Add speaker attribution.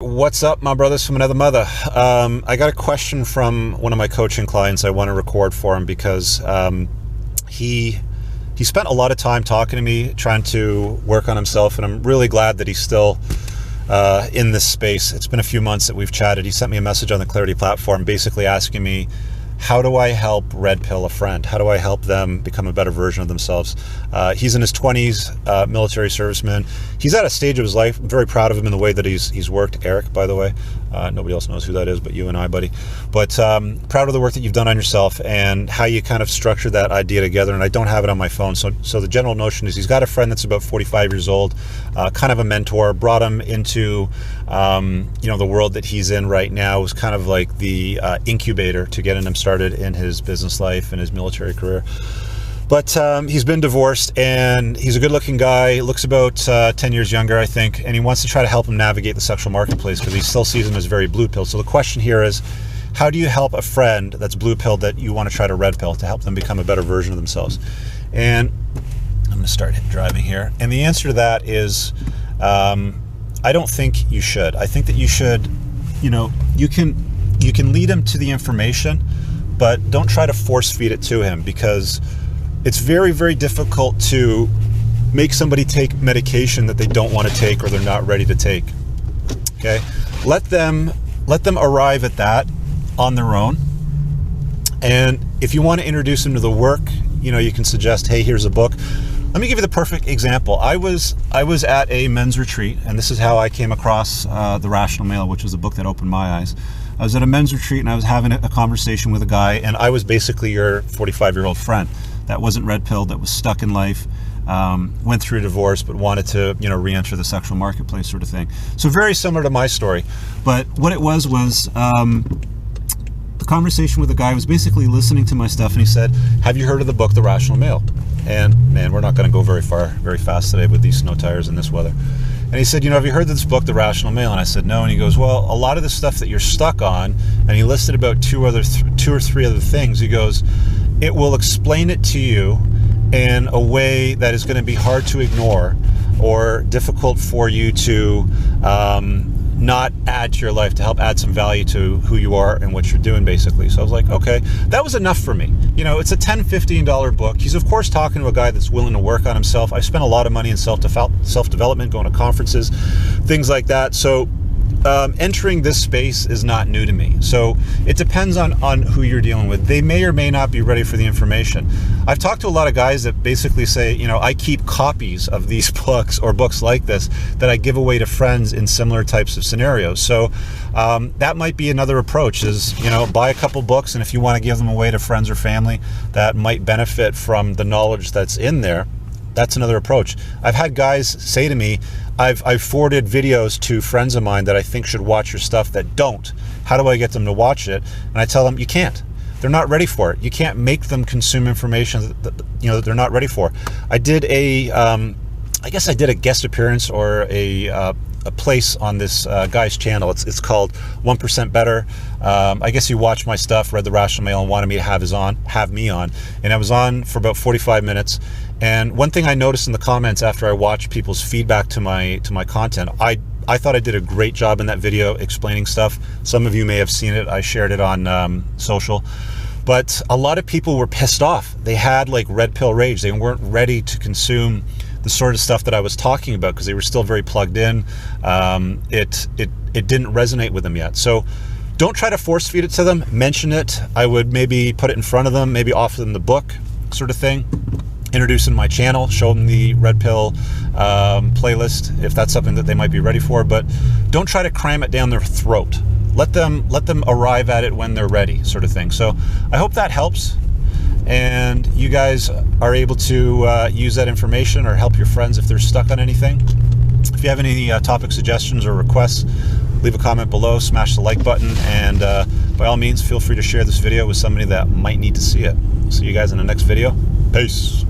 Speaker 1: What's up, my brothers from another mother? I got a question from one of my coaching clients I want to record for him because he spent a lot of time talking to me, trying to work on himself, and I'm really glad that he's still in this space. It's been a few months that we've chatted. He sent me a message on the Clarity platform basically asking me, how do I help red pill a friend? How do I help them become a better version of themselves? He's in his 20s, military serviceman. He's at a stage of his life. I'm very proud of him in the way that he's worked. Eric, by the way. Nobody else knows who that is but you and I, buddy. But proud of the work that you've done on yourself and how you kind of structured that idea together. And I don't have it on my phone. So the general notion is he's got a friend that's about 45 years old, kind of a mentor, brought him into the world that he's in right now. It was kind of like the incubator to getting him started in his business life and his military career. But he's been divorced, and he's a good-looking guy, looks about 10 years younger, I think, and he wants to try to help him navigate the sexual marketplace because he still sees him as very blue-pilled. So the question here is, how do you help a friend that's blue-pilled that you want to try to red-pill to help them become a better version of themselves? And I'm going to start driving here. And the answer to that is, I don't think you should. I think that you should, you can lead him to the information, but don't try to force feed it to him because it's very, very difficult to make somebody take medication that they don't want to take or they're not ready to take. Okay? Let them arrive at that on their own. And if you want to introduce them to the work, you can suggest, hey, here's a book. Let me give you the perfect example. I was at a men's retreat, and this is how I came across The Rational Male, which was a book that opened my eyes. I was at a men's retreat, and I was having a conversation with a guy, and I was basically your 45-year-old friend that wasn't red-pilled, that was stuck in life, went through a divorce, but wanted to, re-enter the sexual marketplace sort of thing. So very similar to my story. But what it was the conversation with the guy was basically listening to my stuff, and he said, have you heard of the book, The Rational Male? And man, we're not going to go very fast today with these snow tires in this weather. And he said, have you heard of this book, The Rational Male? And I said, no. And he goes, well, a lot of the stuff that you're stuck on, and he listed about two or three other things. He goes, it will explain it to you in a way that is going to be hard to ignore or difficult for you to not add to your life, to help add some value to who you are and what you're doing, basically. So I was like, okay, that was enough for me. It's a $10, $15 book. He's, of course, talking to a guy that's willing to work on himself. I spent a lot of money in self-development, going to conferences, things like that. So entering this space is not new to me. So it depends on who you're dealing with. They may or may not be ready for the information. I've talked to a lot of guys that basically say, I keep copies of these books or books like this that I give away to friends in similar types of scenarios. So that might be another approach is, buy a couple books, and if you want to give them away to friends or family that might benefit from the knowledge that's in there, that's another approach. I've had guys say to me, I've forwarded videos to friends of mine that I think should watch your stuff that don't. How do I get them to watch it? And I tell them, you can't. They're not ready for it. You can't make them consume information that they're not ready for. I did I guess I did a guest appearance or a place on this guy's channel. It's called 1% Better. I guess he watched my stuff, read The Rational Male, and wanted me to have me on. And I was on for about 45 minutes. And one thing I noticed in the comments after I watched people's feedback to my content, I thought I did a great job in that video explaining stuff. Some of you may have seen it. I shared it on social. But a lot of people were pissed off. They had like red pill rage. They weren't ready to consume the sort of stuff that I was talking about because they were still very plugged in. It didn't resonate with them yet. So don't try to force feed it to them. Mention it. I would maybe put it in front of them, maybe offer them the book sort of thing. Introduce them to my channel, show them the red pill playlist if that's something that they might be ready for, but don't try to cram it down their throat. Let them arrive at it when they're ready, sort of thing. So I hope that helps, and you guys are able to use that information or help your friends if they're stuck on anything. If you have any topic suggestions or requests, leave a comment below, smash the like button, and by all means, feel free to share this video with somebody that might need to see it. See you guys in the next video. Peace.